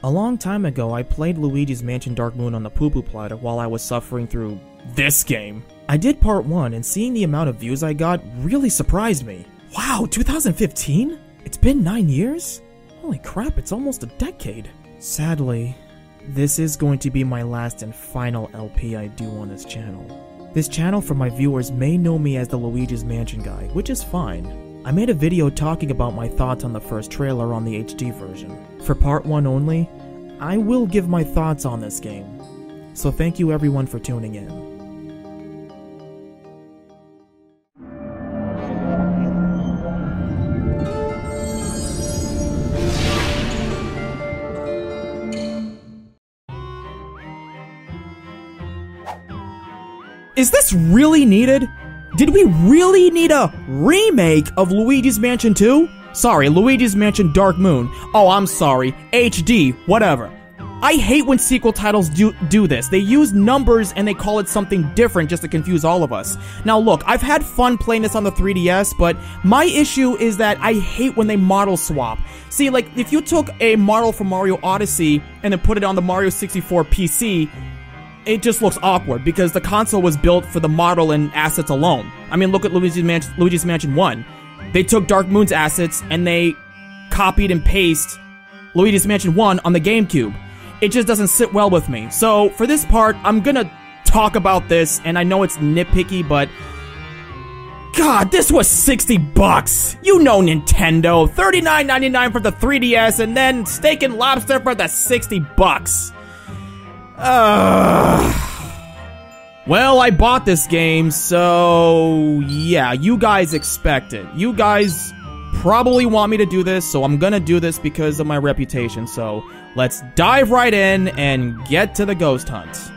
A long time ago, I played Luigi's Mansion Dark Moon on the poo-poo platter while I was suffering through this game. I did part 1, and seeing the amount of views I got really surprised me. Wow, 2015? It's been 9 years? Holy crap, it's almost a decade. Sadly, this is going to be my last and final LP I do on this channel. This channel for my viewers may know me as the Luigi's Mansion guy, which is fine. I made a video talking about my thoughts on the first trailer on the HD version. For part 1 only, I will give my thoughts on this game. So thank you everyone for tuning in. Is this really needed? Did we really need a remake of Luigi's Mansion 2? Sorry, Luigi's Mansion Dark Moon. Oh, I'm sorry. HD, whatever. I hate when sequel titles do this. They use numbers and they call it something different just to confuse all of us. Now look, I've had fun playing this on the 3DS, but my issue is that I hate when they model swap. See, like, if you took a model from Mario Odyssey and then put it on the Mario 64 PC, it just looks awkward because the console was built for the model and assets alone. I mean, look at Luigi's Mansion 1. They took Dark Moon's assets and they copied and pasted Luigi's Mansion 1 on the GameCube. It just doesn't sit well with me. So for this part, I'm gonna talk about this, and I know it's nitpicky, but God, this was 60 bucks. You know Nintendo. $39.99 for the 3DS, and then Steak and Lobster for the 60 bucks. Well, I bought this game, so yeah, you guys expect it. You guys probably want me to do this, so I'm gonna do this because of my reputation. So let's dive right in and get to the ghost hunt.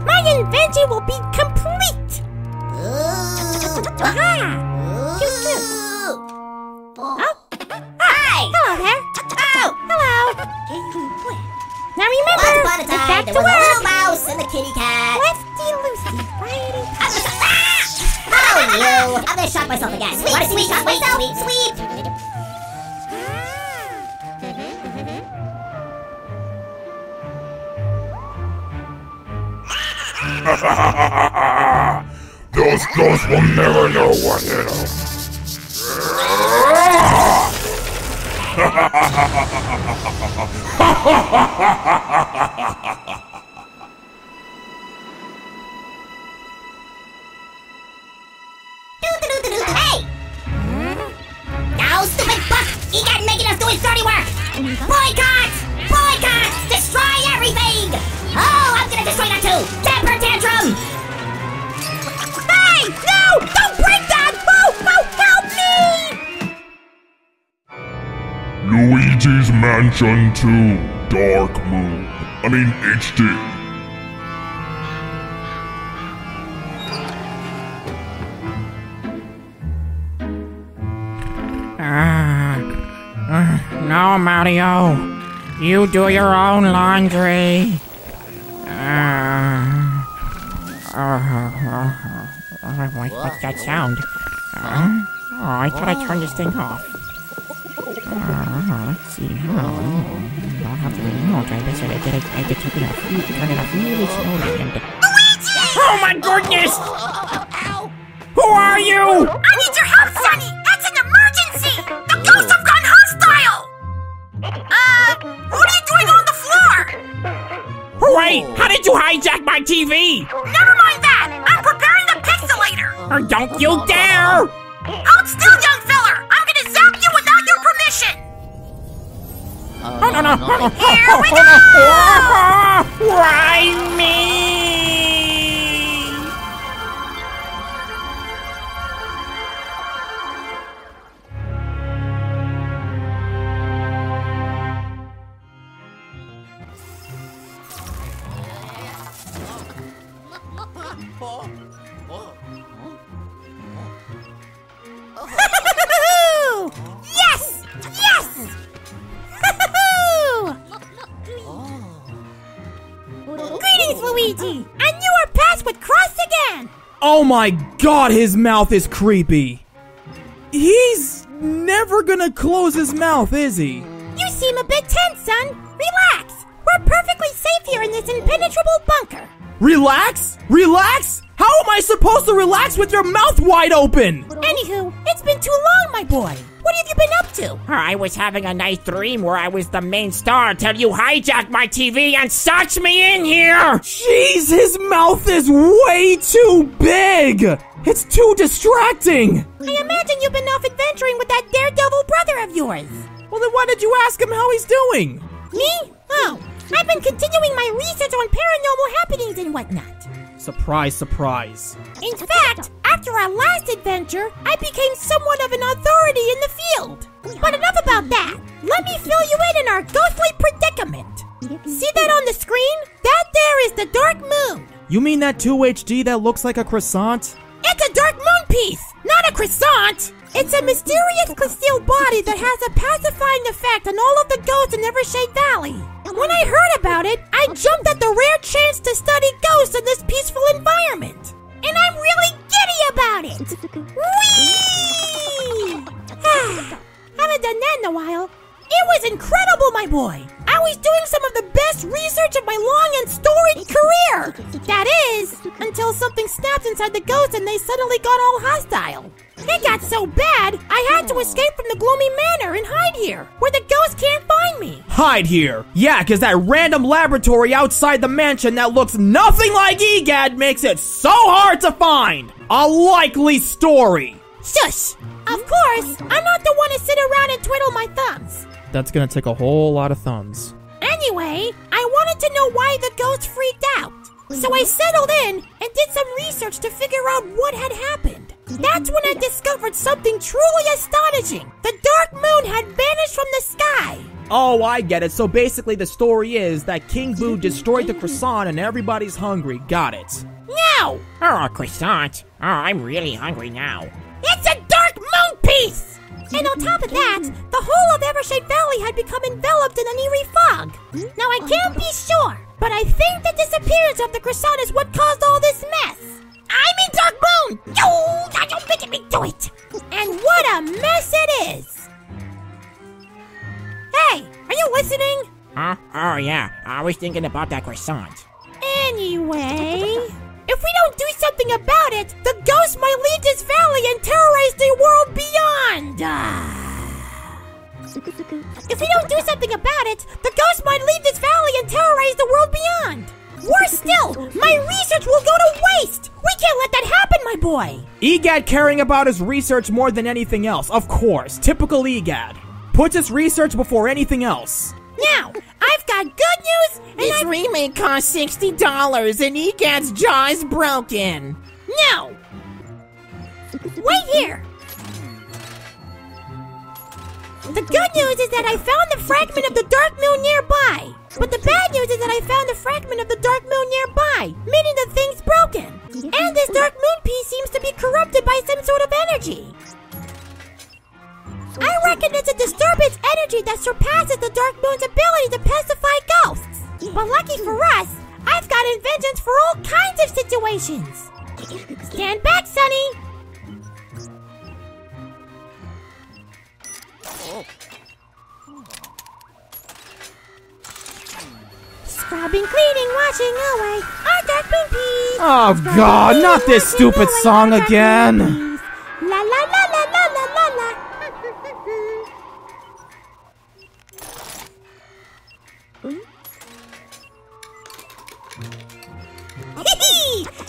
My invention will be complete! Aha! Cute. Oh. Hi! Hello there. Oh! Hello! Now remember, Once upon a time, back there to was a work! little mouse and the kitty cat. Lefty loosey, righty. Oh, you! I'm gonna shock myself again. Sweep, wanna see me shock myself? Sweep! Those ghosts will never know what hit them. Hey! Now, stupid buck! Egadd making us do his dirty work! Boycott! Boycott! Destroy everything! Oh, I'm gonna destroy that too! Temper tantrum! Hey! No! Don't break that! Oh, help me! Luigi's Mansion 2 Dark Moon. I mean HD. No, Mario. You do your own laundry. What's that sound? Oh, I thought I turned this thing off. Let's see. I'll have to remote. I guess I did turn it off really slowly. Luigi! Oh my goodness! Who are you? I need your help, Sonny! It's an emergency! The ghosts have gone hostile! What are you doing on the floor? Wait, how did you hijack my TV? Never mind that! I'm preparing the pixelator! Don't you dare! Hold still, young feller! I'm gonna zap you without your permission! Oh, no. Here we go! Why me? Oh my god, his mouth is creepy. He's never gonna close his mouth, is he? You seem a bit tense, son. Relax. We're perfectly safe here in this impenetrable bunker. Relax? Relax? How am I supposed to relax with your mouth wide open? Anywho, it's been too long, my boy. What have you been up to? I was having a nice dream where I was the main star until you hijacked my TV and sucked me in here! Jeez, his mouth is way too big! It's too distracting! I imagine you've been off adventuring with that daredevil brother of yours. Well, then why did you ask him how he's doing? Me? Oh, I've been continuing my research on paranormal happenings and whatnot. Surprise, surprise. In fact, after our last adventure, I became somewhat of an authority in the field. But enough about that. Let me fill you in our ghostly predicament. See that on the screen? That there is the Dark Moon. You mean that 2HD that looks like a croissant? It's a Dark Moon piece, not a croissant. It's a mysterious concealed body that has a pacifying effect on all of the ghosts in Evershade Valley. When I heard about it, I jumped at the rare chance to study ghosts in this peaceful environment. And I'm really giddy about it! Whee! Haven't done that in a while. It was incredible, my boy! I was doing some of the best research of my long and storied career! That is, until something snapped inside the ghosts and they suddenly got all hostile. It got so bad, I had to escape from the gloomy manor and hide here, where the ghosts can't find me. Hide here? Yeah, cause that random laboratory outside the mansion that looks nothing like Egadd makes it so hard to find! A likely story! Shush! Of course, I'm not the one to sit around and twiddle my thumbs. That's gonna take a whole lot of thumbs. Anyway, I wanted to know why the ghosts freaked out. So I settled in and did some research to figure out what had happened. That's when I discovered something truly astonishing. The Dark Moon had vanished from the sky. Oh, I get it. So basically the story is that King Boo destroyed the croissant and everybody's hungry. Got it. No! Oh, a croissant. Oh, I'm really hungry now. It's a Dark Moon piece! And on top of that, the whole of Evershade Valley had become enveloped in an eerie fog. Now I can't be sure, but I think the disappearance of the croissant is what caused all this mess. I'm in Dark Moon! Yo, don't make me do it! And what a mess it is! Hey, are you listening? Huh? Oh, yeah. I was thinking about that croissant. Anyway, if we don't do something about it, the ghosts might leave this valley and terrorize the world beyond. If we don't do something about it, the ghosts might leave this valley and terrorize the world beyond. Worse still, my research will go to waste. We can't let that happen, my boy. Egadd caring about his research more than anything else. Of course, typical Egadd. Puts his research before anything else. Now, I've got good news, and This remake cost $60 and Egadd's jaw is broken. No! Wait here! The good news is that I found the fragment of the Dark Moon nearby. But the bad news is that I found the fragment of the Dark Moon nearby, meaning the thing's broken. And this Dark Moon piece seems to be corrupted by some sort of energy. I reckon it's a disturbance energy that surpasses the Dark Moon's ability to pacify ghosts. But lucky for us, I've got inventions for all kinds of situations. Stand back, Sonny. Scrubbing, cleaning, washing away our Dark Moon piece. Oh god, not this stupid song again. La la la la la la la la.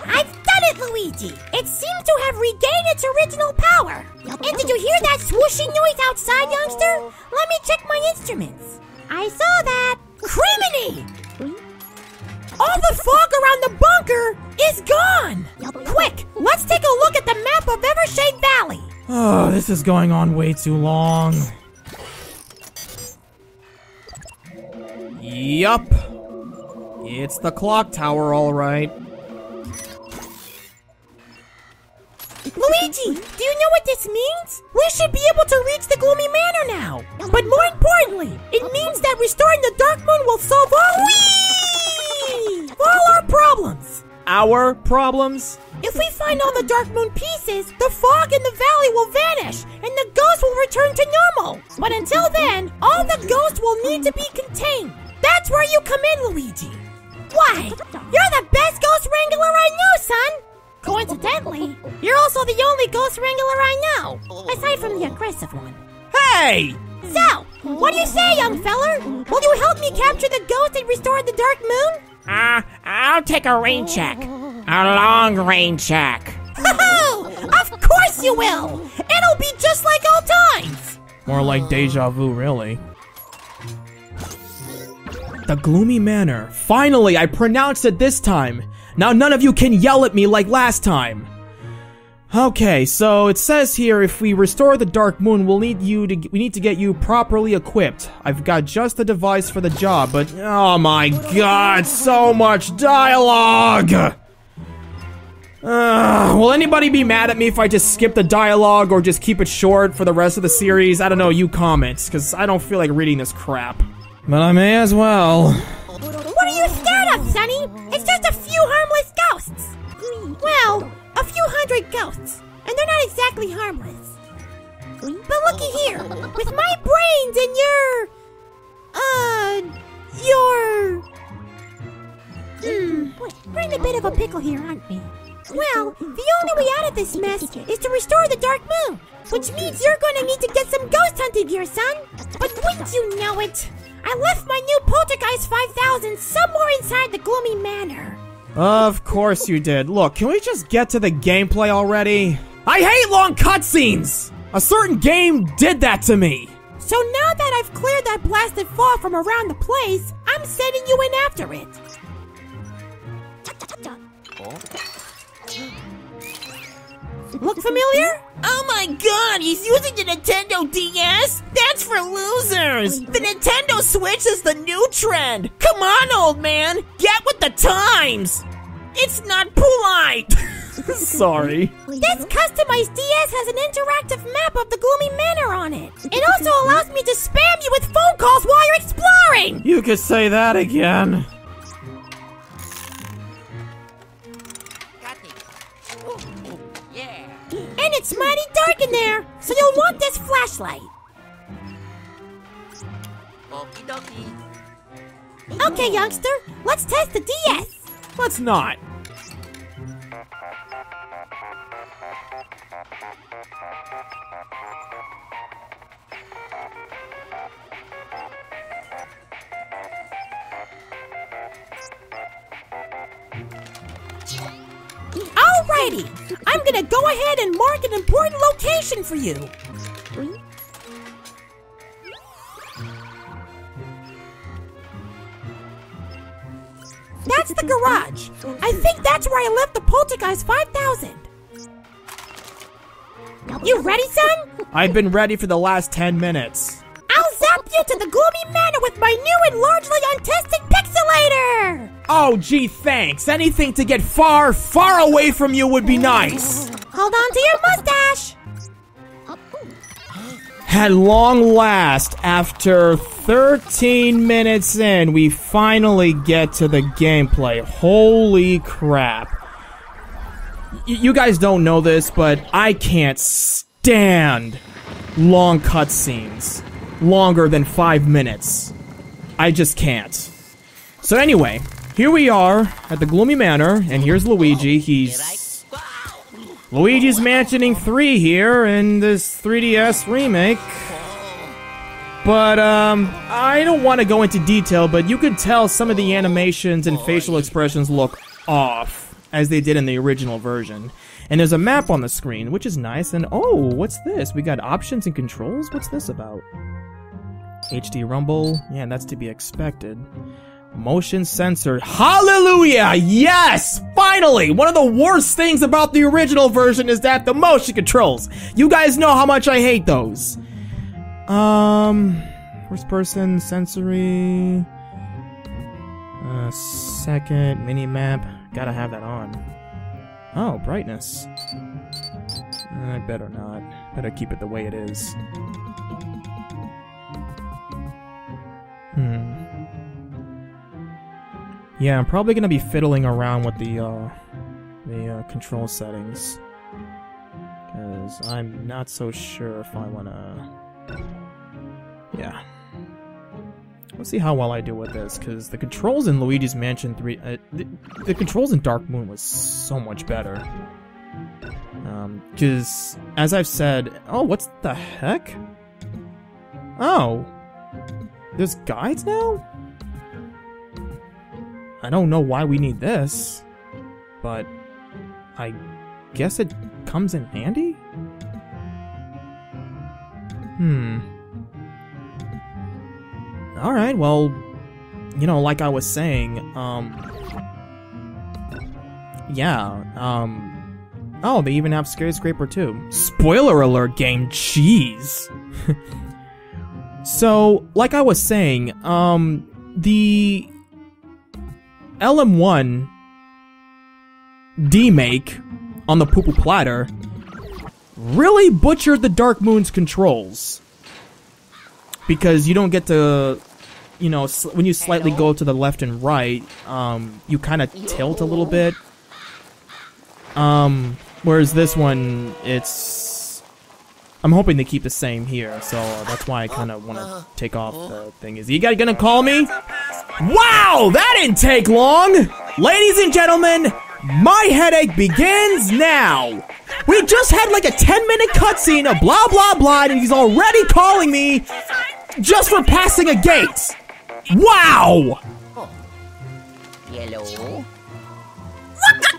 I've done it, Luigi! It seems to have regained its original power. And did you hear that swooshing noise outside, youngster? Let me check my instruments. I saw that. Criminy! All the fog around the bunker is gone! Quick, let's take a look at the map of Evershade Valley. Oh, this is going on way too long. Yup. It's the clock tower, all right. Luigi, do you know what this means? We should be able to reach the Gloomy Manor now. But more importantly, it means that restoring the Dark Moon will solve all our problems. Our problems? If we find find all the Dark Moon pieces, the fog in the valley will vanish, and the ghost will return to normal. But until then, all the ghosts will need to be contained. That's where you come in, Luigi. Why? You're the best ghost wrangler I know, son. Coincidentally, you're also the only ghost wrangler I know, aside from the aggressive one. Hey! So, what do you say, young feller? Will you help me capture the ghost and restore the Dark Moon? I'll take a rain check. A long rain check. Of course you will! It'll be just like old times! More like deja vu, really. The Gloomy Manor. Finally, I pronounced it this time. Now none of you can yell at me like last time. Okay, so it says here if we restore the Dark Moon, we need to get you properly equipped. I've got just the device for the job, but oh my god, so much dialogue! Will anybody be mad at me if I just skip the dialogue or just keep it short for the rest of the series? I don't know, you comment, because I don't feel like reading this crap. But I may as well. What are you scared of, Sonny? It's just a few harmless ghosts. Well, a few hundred ghosts, and they're not exactly harmless. But looky here, with my brains and we're in a bit of a pickle here, aren't we? Well, the only way out of this mess is to restore the Dark Moon, which means you're gonna need to get some ghost hunting gear, son. But wouldn't you know it, I left my new Poltergust 5000 somewhere inside the Gloomy Manor. Of course you did. Look, can we just get to the gameplay already? I hate long cutscenes! A certain game did that to me! So now that I've cleared that blasted fog from around the place, I'm sending you in after it. Look familiar? Oh my god, he's using the Nintendo DS? That's for losers! The Nintendo Switch is the new trend! Come on, old man! Get with the times! It's not polite! Sorry. This customized DS has an interactive map of the Gloomy Manor on it. It also allows me to spam you with phone calls while you're exploring! You could say that again. And it's mighty dark in there, so you'll want this flashlight. Okay, youngster, let's test the DS. Let's not. Alrighty, I'm gonna go ahead and mark an important location for you. That's the garage. I think that's where I left the Poltergust 5000. You ready, son? I've been ready for the last 10 minutes. I'll zap you to the Gloomy Manor with my new and largely untested pixelator! Oh, gee, thanks. Anything to get far, far away from you would be nice. Hold on to your mustache. At long last, after 13 minutes in, we finally get to the gameplay. Holy crap. You guys don't know this, but I can't stand long cutscenes. Longer than 5 minutes. I just can't. So anyway, here we are at the Gloomy Manor, and here's Luigi. He's Luigi's Mansioning 3 here in this 3DS remake. But, I don't want to go into detail, but you could tell some of the animations and facial expressions look off, as they did in the original version. And there's a map on the screen, which is nice, and oh, what's this? We got options and controls? What's this about? HD rumble? Yeah, that's to be expected. Motion sensor. Hallelujah! Yes! Finally! One of the worst things about the original version is that the motion controls. You guys know how much I hate those. First person, sensory. Second, mini-map. Gotta have that on. Oh, brightness. I better not. Better keep it the way it is. Yeah, I'm probably gonna be fiddling around with the the control settings. Because I'm not so sure if I wanna... Yeah. Let's see how well I do with this, because the controls in Luigi's Mansion 3... the controls in Dark Moon was so much better. Because, as I've said... Oh, what's the heck? Oh. There's guides now? I don't know why we need this, but I guess it comes in handy? Alright, well, you know, like I was saying, oh, they even have Skyscraper too. Spoiler alert, game, jeez! So, like I was saying, the LM1 demake on the Poo-Poo Platter really butchered the Dark Moon's controls. Because you don't get to, you know, when you slightly go to the left and right, you kind of tilt a little bit. Whereas this one, I'm hoping they keep the same here, so that's why I kind of want to take off the thing. Is Egadd gonna call me? Wow, that didn't take long! Ladies and gentlemen, my headache begins now! We just had like a 10-minute cutscene of blah blah blah, and he's already calling me just for passing a gate! Wow! Hello? What the?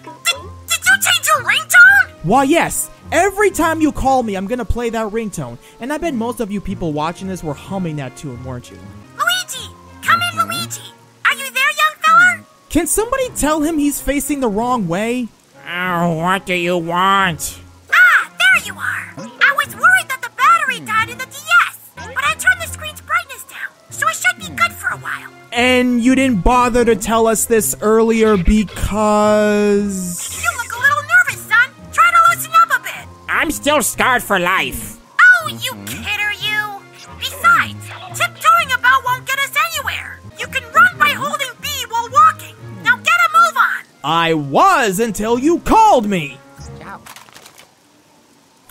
Did you change your ringtone? Why, yes. Every time you call me, I'm gonna play that ringtone. And I bet most of you people watching this were humming that tune, weren't you? Luigi! Come in, Luigi! Are you there, young fella? Can somebody tell him he's facing the wrong way? Oh, what do you want? Ah, there you are! I was worried that the battery died in the DS, but I turned the screen's brightness down, so it should be good for a while. And you didn't bother to tell us this earlier because... You look a little nervous, son. Try to loosen up a bit. I'm still scarred for life. Oh, you kidder, you! Besides, tiptoeing about won't get us anywhere. You can run by holding B while walking. Now get a move on. I was until you called me!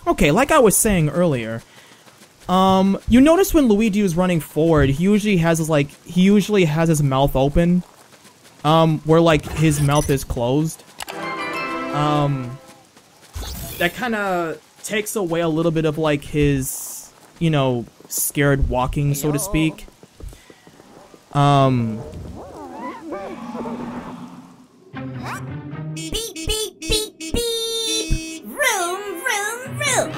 Okay, like I was saying earlier, you notice when Luigi was running forward, he usually has his mouth open, where like his mouth is closed. That kind of takes away a little bit of like his, you know, scared walking, so to speak. Beep, beep, beep, beep. Vroom, vroom, vroom.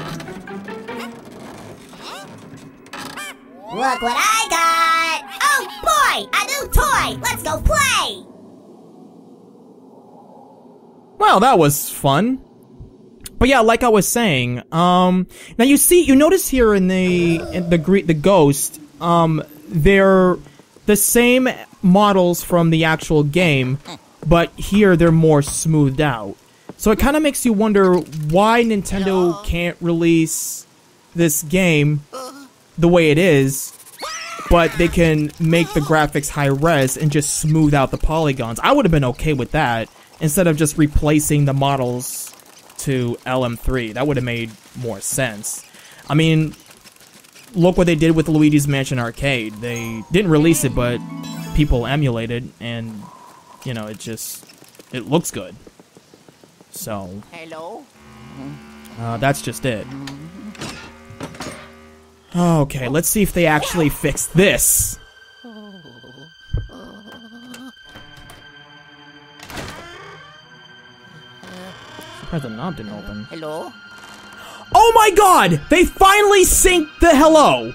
Look what I got! Oh boy, a new toy! Let's go play! Well, that was fun. But yeah, like I was saying, now you notice here in the Ghost, they're the same models from the actual game, but here they're more smoothed out. So it kind of makes you wonder why Nintendo can't release this game the way it is, but they can make the graphics high res and just smooth out the polygons. I would have been okay with that, instead of just replacing the models to LM3. That would have made more sense. I mean, look what they did with Luigi's Mansion Arcade. They didn't release it, but people emulated, and, you know, it looks good. So, Hello? that's just it. Okay, let's see if they actually fix this. Surprised the knob didn't open. Hello? Oh my god! They finally synced the hello!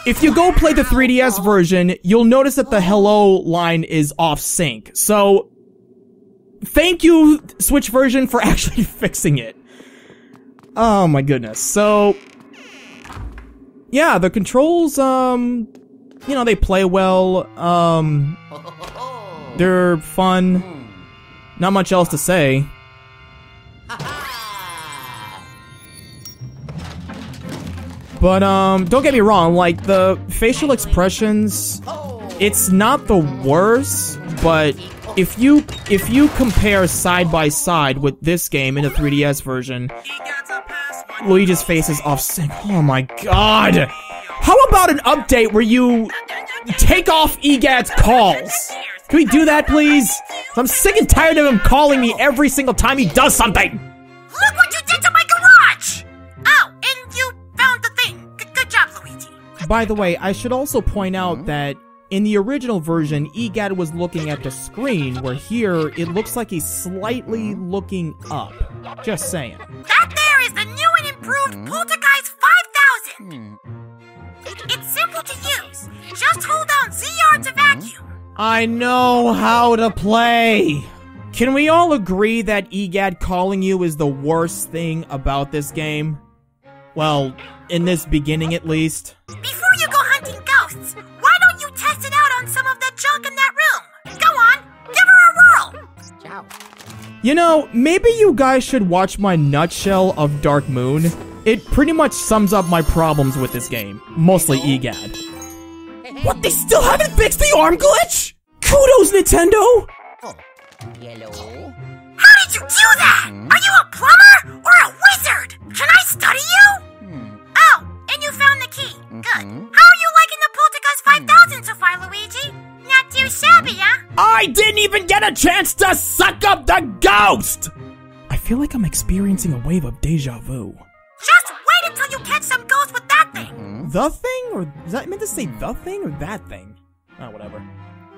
If you go play the 3DS version, you'll notice that the hello line is off sync. So, thank you, Switch version, for actually fixing it. Oh my goodness. So, yeah, the controls, you know, they play well. They're fun. Not much else to say. But, don't get me wrong, like, the facial expressions, it's not the worst, but if you compare side by side with this game in the 3DS version, Luigi's face is off sync. Oh my god! How about an update where you take off Egadd's calls? Can we do that, please? I'm sick and tired of him calling me every single time he does something! Look what you did to my garage! Oh, and you found the thing. Good job, Luigi. By the way, I should also point out that in the original version, Egadd was looking at the screen, where here, it looks like he's slightly looking up. Just saying. That there is the new and improved Poltergust 5000! It's simple to use. Just hold down ZR to vacuum. I know how to play! Can we all agree that Egadd calling you is the worst thing about this game? Well, in this beginning at least. Before you go hunting ghosts, why don't you test it out on some of that junk in that room? Go on, give her a whirl! Ciao. You know, maybe you guys should watch my nutshell of Dark Moon. It pretty much sums up my problems with this game. Mostly Egadd. What, they still haven't fixed the arm glitch? Kudos, Nintendo! Hello. How did you do that? Are you a plumber or a wizard? Can I study you? Oh, and you found the key. Good. How are you liking the Poltergust 5000 so far, Luigi? Not too shabby, huh? I didn't even get a chance to suck up the ghost! I feel like I'm experiencing a wave of deja vu. Just wait until you catch some ghosts with that thing. The thing? Or is that meant to say the thing or that thing? Oh, whatever.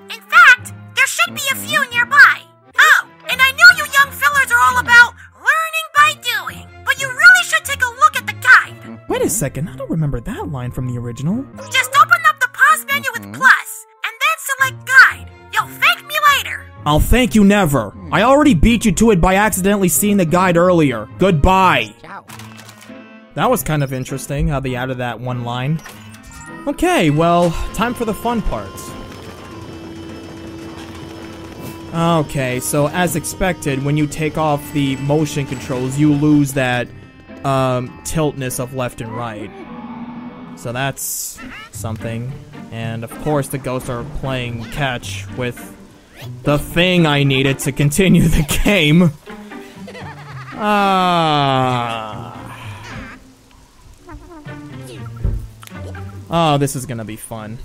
In fact, there should be a few nearby. Oh, and I know you young fellers are all about learning by doing, but you really should take a look at the guide. Wait a second, I don't remember that line from the original. Just open up the pause menu with plus, and then select guide. You'll thank me later. I'll thank you never. I already beat you to it by accidentally seeing the guide earlier. Goodbye. Ciao. That was kind of interesting, how they added that one line. Okay, well, time for the fun parts. Okay, so as expected, when you take off the motion controls, you lose that tiltness of left and right. So that's something. And of course the ghosts are playing catch with the thing I needed to continue the game. Oh, this is gonna be fun.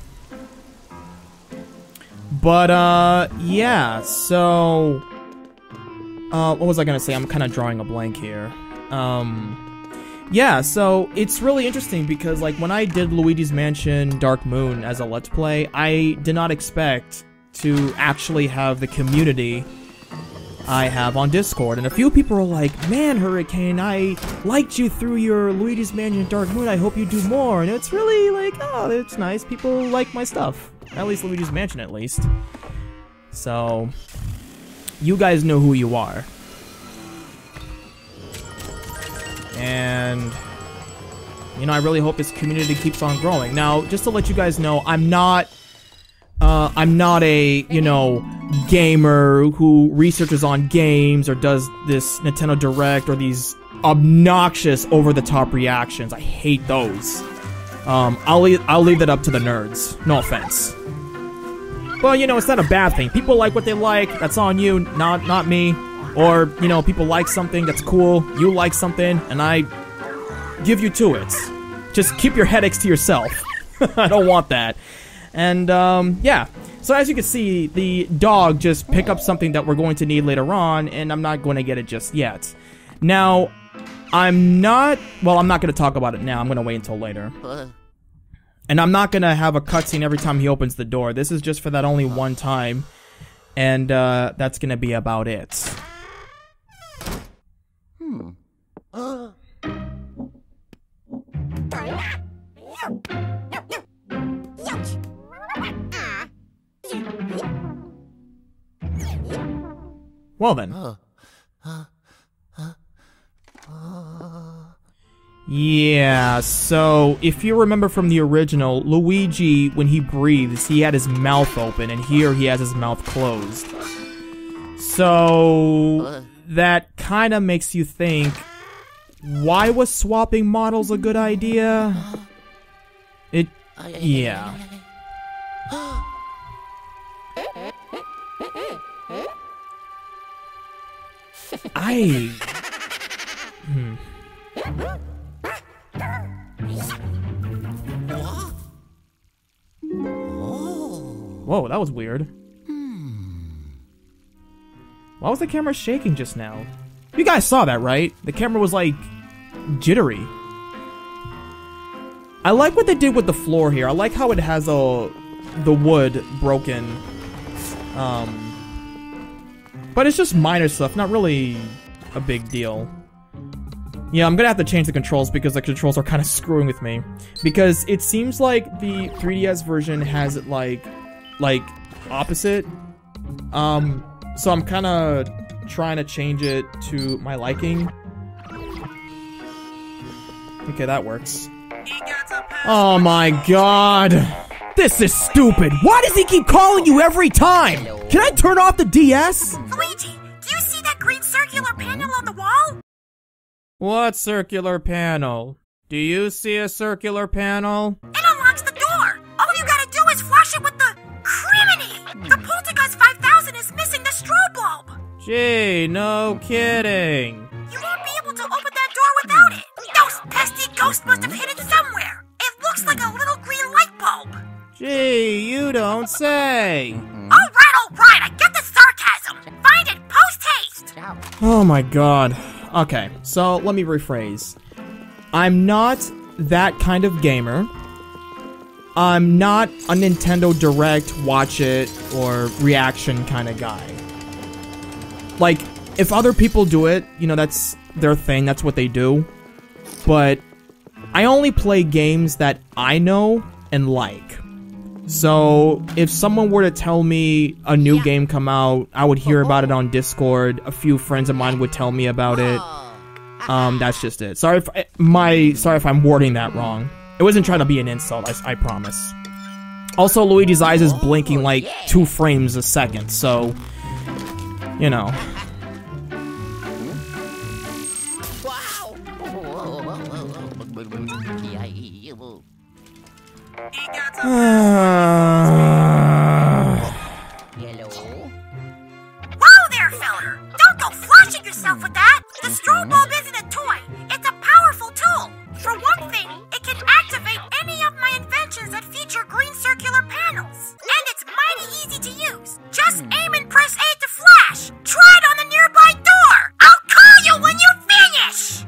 But, yeah, so... what was I gonna say? I'm kind of drawing a blank here. Yeah, so it's really interesting because, like, when I did Luigi's Mansion Dark Moon as a Let's Play, I did not expect to actually have the community I have on Discord. And a few people were like, man, Hurricane, I liked you through your Luigi's Mansion Dark Moon, I hope you do more. And it's really like, oh, it's nice, people like my stuff. At least Luigi's Mansion, at least. So, you guys know who you are. And, you know, I really hope this community keeps on growing. Now, just to let you guys know, I'm not a, you know, gamer who researches on games or does this Nintendo Direct or these obnoxious over-the-top reactions. I hate those. I'll leave that up to the nerds. No offense. Well, you know, it's not a bad thing. People like what they like. That's on you, not me. Or, you know, people like something that's cool. You like something, and I give you to it. Just keep your headaches to yourself. I don't want that. And, yeah. So as you can see, the dog just picked up something that we're going to need later on, and I'm not going to get it just yet. Now, I'm not going to talk about it now. I'm going to wait until later. And I'm not going to have a cutscene every time he opens the door. This is just for that only one time. And, that's going to be about it. Well then. Yeah, so if you remember from the original, Luigi, when he breathes, he had his mouth open, and here he has his mouth closed. So that kind of makes you think, why was swapping models a good idea? Yeah. Whoa, that was weird. Why was the camera shaking just now? You guys saw that, right? The camera was like jittery. I like what they did with the floor here. I like how it has the wood broken. But it's just minor stuff, not really a big deal. Yeah, I'm gonna have to change the controls because the controls are kind of screwing with me. Because it seems like the 3DS version has it like opposite. So I'm kind of trying to change it to my liking. Okay, that works. Oh my god. This is stupid. Why does he keep calling you every time? Can I turn off the DS? Luigi, do you see that green circular panel on the wall? What circular panel? Do you see a circular panel? It unlocks the door. All you gotta do is flash it with the criminy. The Poltergust 5000 is missing the strobe bulb. Gee, no kidding. You won't be able to open that door without it. Those pesky ghosts must have hid it somewhere. It looks like a little green light bulb. Gee, you don't say. All right, I get the sarcasm. Find it post-haste. Oh my god. Okay, so let me rephrase. I'm not that kind of gamer. I'm not a Nintendo Direct, watch it, or reaction kind of guy. Like, if other people do it, you know, that's their thing, that's what they do. But I only play games that I know and like. So, if someone were to tell me a new game come out, I would hear about it on Discord. A few friends of mine would tell me about it. That's just it. Sorry if I'm wording that wrong. It wasn't trying to be an insult, I promise. Also, Luigi's eyes is blinking like 2 frames a second, so, you know. Whoa there, feller! Don't go flashing yourself with that! The strobe bulb isn't a toy, it's a powerful tool! For one thing, it can activate any of my inventions that feature green circular panels. And it's mighty easy to use. Just aim and press A to flash! Try it on the nearby door! I'll call you when you finish!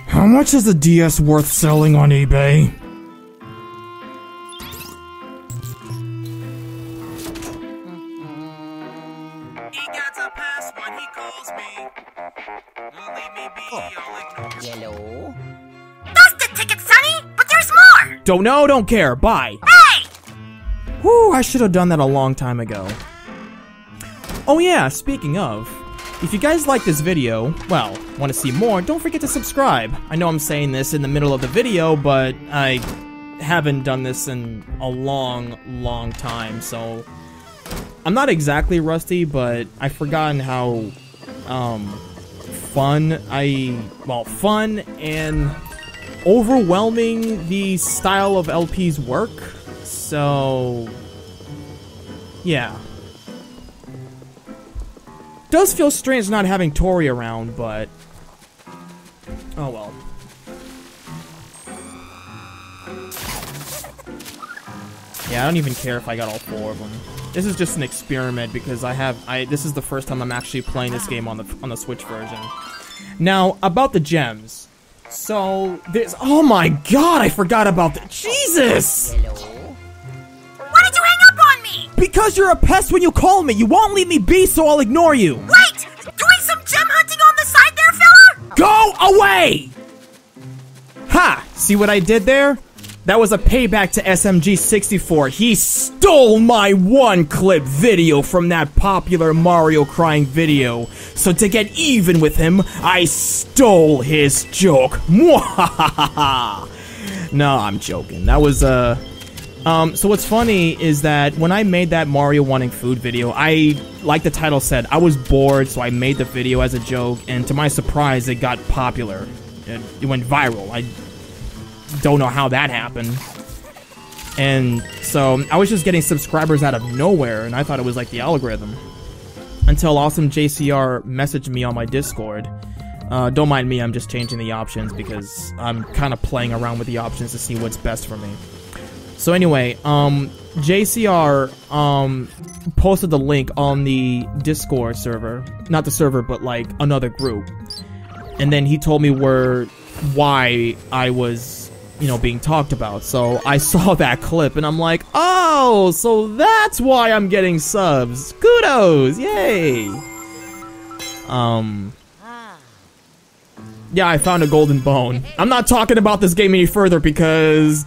How much is the DS worth selling on eBay? Egadd's a pest when he calls me. Don't leave me be, I'll ignore. Hello? That's the ticket, Sonny! But there's more! Don't know, don't care, bye. Hey! Whew, I should have done that a long time ago. Oh yeah, speaking of, if you guys like this video, well, want to see more, don't forget to subscribe. I know I'm saying this in the middle of the video, but I haven't done this in a long time, so I'm not exactly rusty, but I've forgotten how fun and overwhelming the style of LPs work. So yeah. Does feel strange not having Tori around, but oh well. Yeah, I don't even care if I got all 4 of them. This is just an experiment because this is the first time I'm actually playing this game on the Switch version. Now, about the gems. So, there's, oh my god, I forgot about the, Jesus! Why did you hang up on me? Because you're a pest when you call me. You won't leave me be, so I'll ignore you. Wait! Doing some gem hunting on the side there, fella? Go away! Ha! See what I did there? That was a payback to SMG64. He stole my one-clip video from that popular Mario crying video. So to get even with him, I stole his joke. Mwahahaha! No, I'm joking. That was, so what's funny is that when I made that Mario wanting food video, like the title said, I was bored, so I made the video as a joke, and to my surprise, it got popular. It went viral. I don't know how that happened. And so I was just getting subscribers out of nowhere, and I thought it was like the algorithm. Until Awesome JCR messaged me on my Discord. Don't mind me, I'm just changing the options because I'm kind of playing around with the options to see what's best for me. So anyway, JCR posted the link on the Discord server. Not the server, but like another group. And then he told me why I was, you know, being talked about. So I saw that clip and I'm like, oh, so that's why I'm getting subs. Kudos, yay. Yeah, I found a golden bone. I'm not talking about this game any further because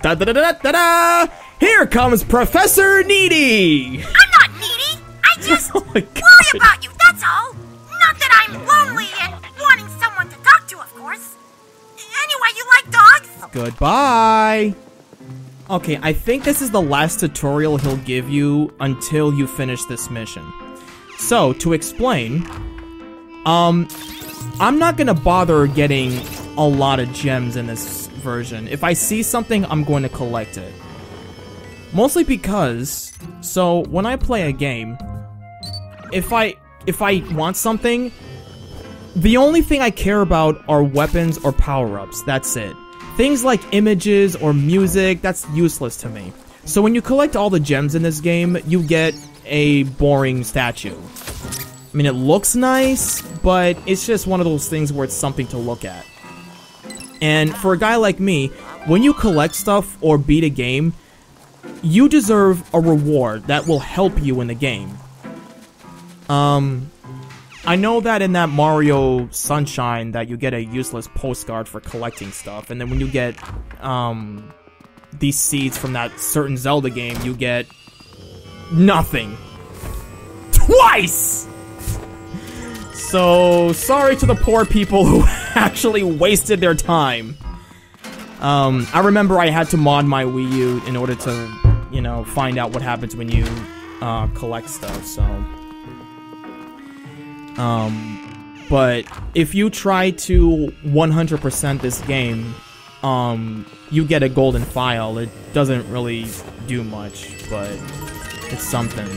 here comes Professor Needy. I'm not needy. I just worry about you, that's all. Not that I'm lonely and wanting someone to talk to, of course. Anyway, you like dogs? Goodbye. Okay, I think this is the last tutorial he'll give you until you finish this mission. So, to explain, I'm not gonna bother getting a lot of gems in this version. If I see something, I'm going to collect it. Mostly because, so when I play a game, if I want something, the only thing I care about are weapons or power-ups. That's it. Things like images or music, that's useless to me. So when you collect all the gems in this game, you get a boring statue. I mean, it looks nice, but it's just one of those things where it's something to look at. And for a guy like me, when you collect stuff or beat a game, you deserve a reward that will help you in the game. I know that in that Mario Sunshine that you get a useless postcard for collecting stuff, and then when you get these seeds from that certain Zelda game, you get nothing. Twice! So, sorry to the poor people who actually wasted their time. I remember I had to mod my Wii U in order to, you know, find out what happens when you collect stuff, so... but if you try to 100% this game, you get a golden file. It doesn't really do much, but it's something.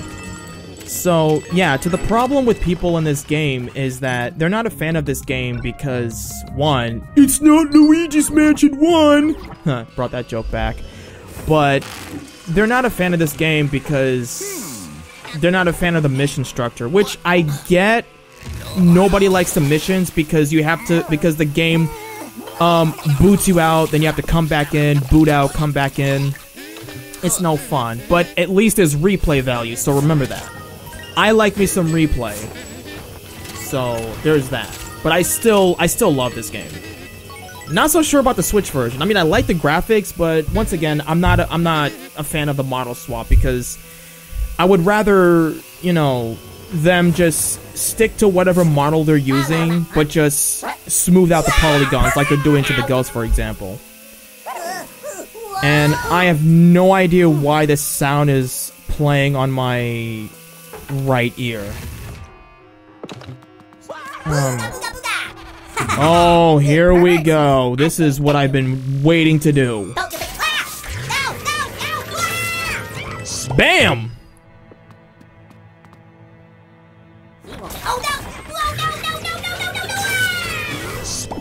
So, yeah, to the problem with people in this game is that they're not a fan of this game because, one, it's not Luigi's Mansion 1! Huh, brought that joke back. But they're not a fan of this game because they're not a fan of the mission structure, which I get. Nobody likes the missions because you have to, because the game boots you out, then you have to come back in, boot out, come back in. It's no fun, but at least there's replay value, so remember that. I like me some replay, so there's that. But I still love this game. Not so sure about the Switch version. I mean, I like the graphics, but once again, I'm not a fan of the model swap because I would rather, you know, them just stick to whatever model they're using, but just smooth out the polygons like they're doing to the ghost, for example. And I have no idea why this sound is playing on my right ear. Oh, here we go. This is what I've been waiting to do. Bam!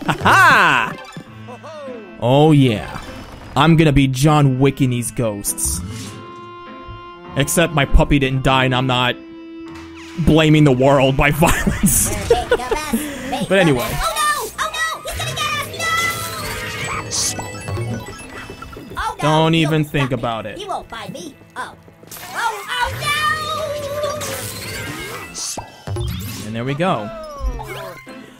Haha! Oh yeah. I'm gonna be John Wicking these ghosts. Except my puppy didn't die and I'm not blaming the world by violence. But anyway. Don't even think about it. He won't find me. Oh no! And there we go.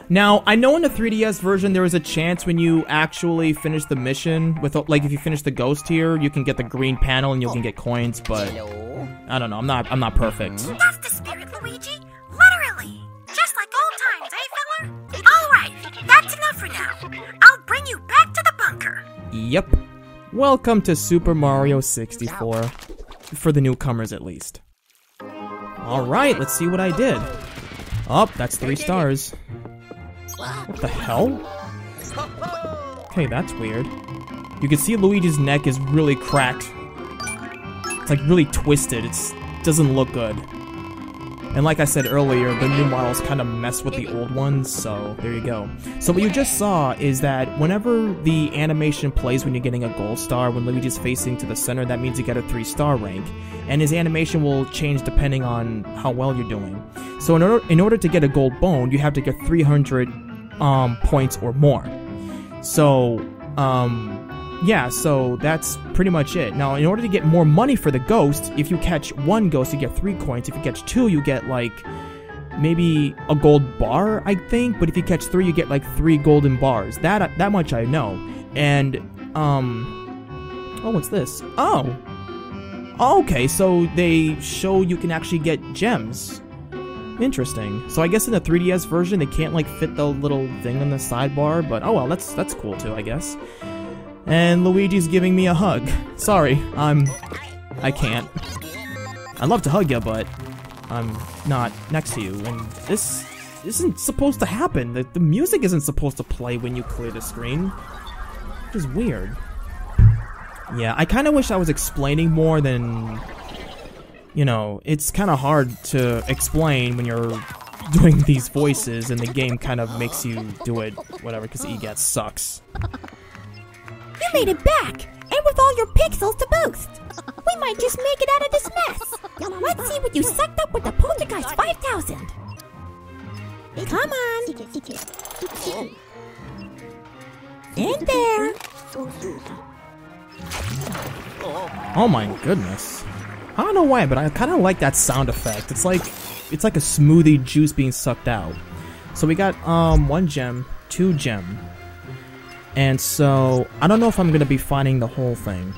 Now, I know in the 3DS version there is a chance when you actually finish the mission with, like, if you finish the ghost here, you can get the green panel and you can get coins, but I don't know. I'm not perfect. That's the spirit, Luigi. Literally. Just like old times, eh, fella? Alright, that's enough for now. I'll bring you back to the bunker. Yep. Welcome to Super Mario 64. For the newcomers, at least. Alright, let's see what I did. Oh, that's 3 stars. What the hell? Okay, that's weird. You can see Luigi's neck is really cracked. like really twisted. It doesn't look good. And like I said earlier, the new models kind of mess with the old ones, so there you go. So what you just saw is that whenever the animation plays when you're getting a gold star, when Luigi's facing to the center, that means you get a 3-star rank. And his animation will change depending on how well you're doing. So in order to get a gold bone, you have to get 300 points or more. So, yeah, so that's pretty much it. Now, in order to get more money for the ghost, if you catch 1 ghost, you get 3 coins. If you catch 2, you get, like, maybe a gold bar, I think. But if you catch 3, you get, like, 3 golden bars. That much I know. And, oh, what's this? Oh! Okay, so they show you can actually get gems. Interesting. So I guess in the 3DS version, they can't, like, fit the little thing on the sidebar. But, oh well, that's cool, too, I guess. And Luigi's giving me a hug. Sorry, I can't. I'd love to hug you, but I'm not next to you, and this isn't supposed to happen. The music isn't supposed to play when you clear the screen. Which is weird. Yeah, I kind of wish I was explaining more than... You know, it's kind of hard to explain when you're doing these voices, and the game kind of makes you do it, whatever, because Egadd sucks. You made it back! And with all your pixels to boost! We might just make it out of this mess! Let's see what you sucked up with the Poltergust 5000! Come on! In there! Oh my goodness. I don't know why, but I kind of like that sound effect. It's like a smoothie juice being sucked out. So we got 1 gem, 2 gem. And so, I don't know if I'm going to be finding the whole thing.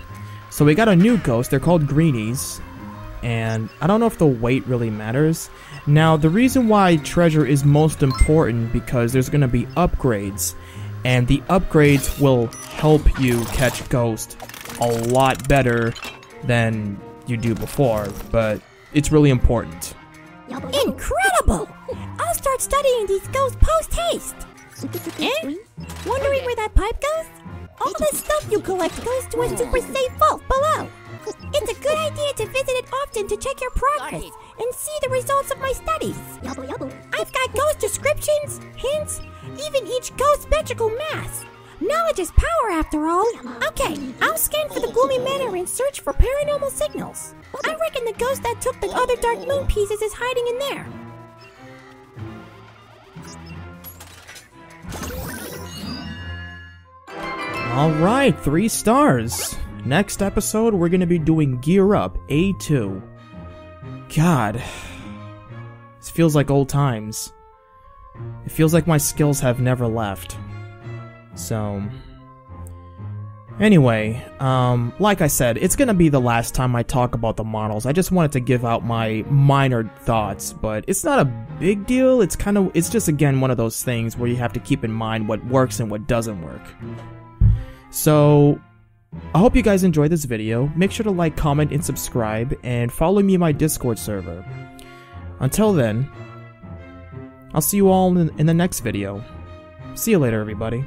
So we got a new ghost, they're called greenies. And I don't know if the weight really matters. Now, the reason why treasure is most important because there's going to be upgrades. And the upgrades will help you catch ghosts a lot better than you do before. But it's really important. Incredible! I'll start studying these ghosts post-haste! Eh? Wondering where that pipe goes? All this stuff you collect goes to a super safe vault below. It's a good idea to visit it often to check your progress and see the results of my studies. I've got ghost descriptions, hints, even each ghost's magical mass. Knowledge is power after all. Okay, I'll scan for the gloomy manor and search for paranormal signals. I reckon the ghost that took the other Dark Moon pieces is hiding in there. Alright, 3 stars. Next episode, we're going to be doing Gear Up A2. God. This feels like old times. It feels like my skills have never left. So... Anyway, like I said, it's going to be the last time I talk about the models. I just wanted to give out my minor thoughts, but it's not a big deal. It's just, again, one of those things where you have to keep in mind what works and what doesn't work. So, I hope you guys enjoyed this video. Make sure to like, comment, and subscribe, and follow me in my Discord server. Until then, I'll see you all in the next video. See you later, everybody.